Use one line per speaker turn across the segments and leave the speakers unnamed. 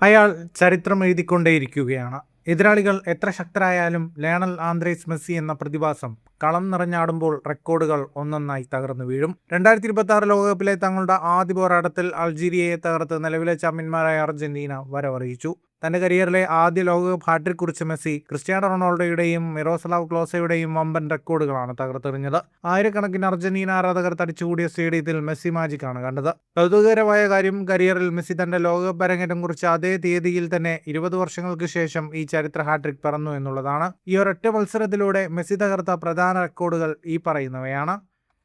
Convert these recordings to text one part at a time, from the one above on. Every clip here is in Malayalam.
അയാൾ ചരിത്രം എഴുതിക്കൊണ്ടേയിരിക്കുകയാണ്. എതിരാളികൾ എത്ര ശക്തരായാലും ലയണൽ ആന്ദ്രേസ് മെസ്സി എന്ന പ്രതിഭാസം കളം നിറഞ്ഞാടുമ്പോൾ റെക്കോർഡുകൾ ഒന്നൊന്നായി തകർന്നു വീഴും. 2026 ലോകകപ്പിലെ തങ്ങളുടെ ആദ്യ പോരാട്ടത്തിൽ അൾജീരിയയെ തകർത്ത് നിലവിലെ ചാമ്പ്യന്മാരായ അർജന്റീന വരവറിയിച്ചു. തന്റെ കരിയറിലെ ആദ്യ ലോകകപ്പ് ഹാട്രിക് കുറിച്ച മെസ്സി ക്രിസ്ത്യാനോ റൊണാൾഡോയുടെയും മിറോസ്ലാവ് ക്ലോസയുടെയും വമ്പൻ റെക്കോർഡുകളാണ് തകർത്തെറിഞ്ഞത്. ആയിരക്കണക്കിന് അർജന്റീന ആരാധകർ തടിച്ചുകൂടിയ സ്റ്റേഡിയത്തിൽ മെസ്സി മാജിക്കാണ് കണ്ടത്. കൗതുകകരമായ കാര്യം, കരിയറിൽ മെസ്സി തന്റെ ലോകകപ്പ് അരങ്ങേറ്റം കുറിച്ച അതേ തീയതിയിൽ തന്നെ 20 വർഷങ്ങൾക്ക് ശേഷം ഈ ചരിത്ര ഹാട്രിക് പിറന്നു എന്നുള്ളതാണ്. ഈ ഒരൊറ്റ മത്സരത്തിലൂടെ മെസ്സി തകർത്ത പ്രധാന റെക്കോർഡുകൾ ഈ പറയുന്നവയാണ്.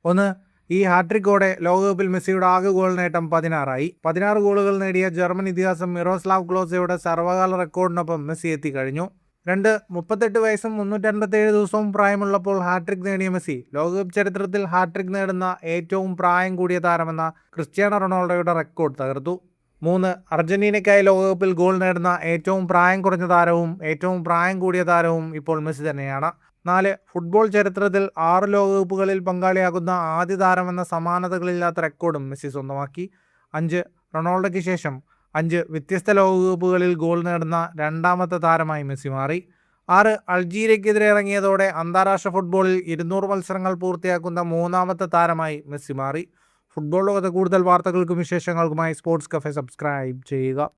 ഒന്ന്, ഈ ഹാട്രിക്കോടെ ലോകകപ്പിൽ മെസ്സിയുടെ ആകെ ഗോൾ നേട്ടം 16ആയി. 16 ഗോളുകൾ നേടിയ ജർമ്മൻ ഇതിഹാസം മിറോസ്ലാവ് ക്ലോസയുടെ സർവ്വകാല റെക്കോർഡിനൊപ്പം മെസ്സി എത്തിക്കഴിഞ്ഞു. 2, 38 വയസ്സും 357 ദിവസവും പ്രായമുള്ളപ്പോൾ ഹാട്രിക് നേടിയ മെസ്സി ലോകകപ്പ് ചരിത്രത്തിൽ ഹാട്രിക് നേടുന്ന ഏറ്റവും പ്രായം കൂടിയ താരമെന്ന ക്രിസ്ത്യാനോ റൊണാൾഡോയുടെ റെക്കോർഡ് തകർത്തു. 3, അർജന്റീനയ്ക്കായി ലോകകപ്പിൽ ഗോൾ നേടുന്ന ഏറ്റവും പ്രായം കുറഞ്ഞ താരവും ഏറ്റവും പ്രായം കൂടിയ താരവും ഇപ്പോൾ മെസ്സി തന്നെയാണ്. 4, ഫുട്ബോൾ ചരിത്രത്തിൽ 6 ലോകകപ്പുകളിൽ പങ്കാളിയാകുന്ന ആദ്യ താരമെന്ന സമാനതകളില്ലാത്ത റെക്കോർഡും മെസ്സി സ്വന്തമാക്കി. 5, റൊണാൾഡോയ്ക്ക് ശേഷം 5 വ്യത്യസ്ത ലോകകപ്പുകളിൽ ഗോൾ നേടുന്ന രണ്ടാമത്തെ താരമായി മെസ്സി മാറി. 6, അൾജീരിയക്കെതിരെ ഇറങ്ങിയതോടെ അന്താരാഷ്ട്ര ഫുട്ബോളിൽ 200 മത്സരങ്ങൾ പൂർത്തിയാക്കുന്ന മൂന്നാമത്തെ താരമായി മെസ്സി മാറി. ഫുട്ബോൾ ലോകത്തെ കൂടുതൽ വാർത്തകൾക്കും വിശേഷങ്ങൾക്കുമായി സ്പോർട്സ് കഫേ സബ്സ്ക്രൈബ് ചെയ്യുക.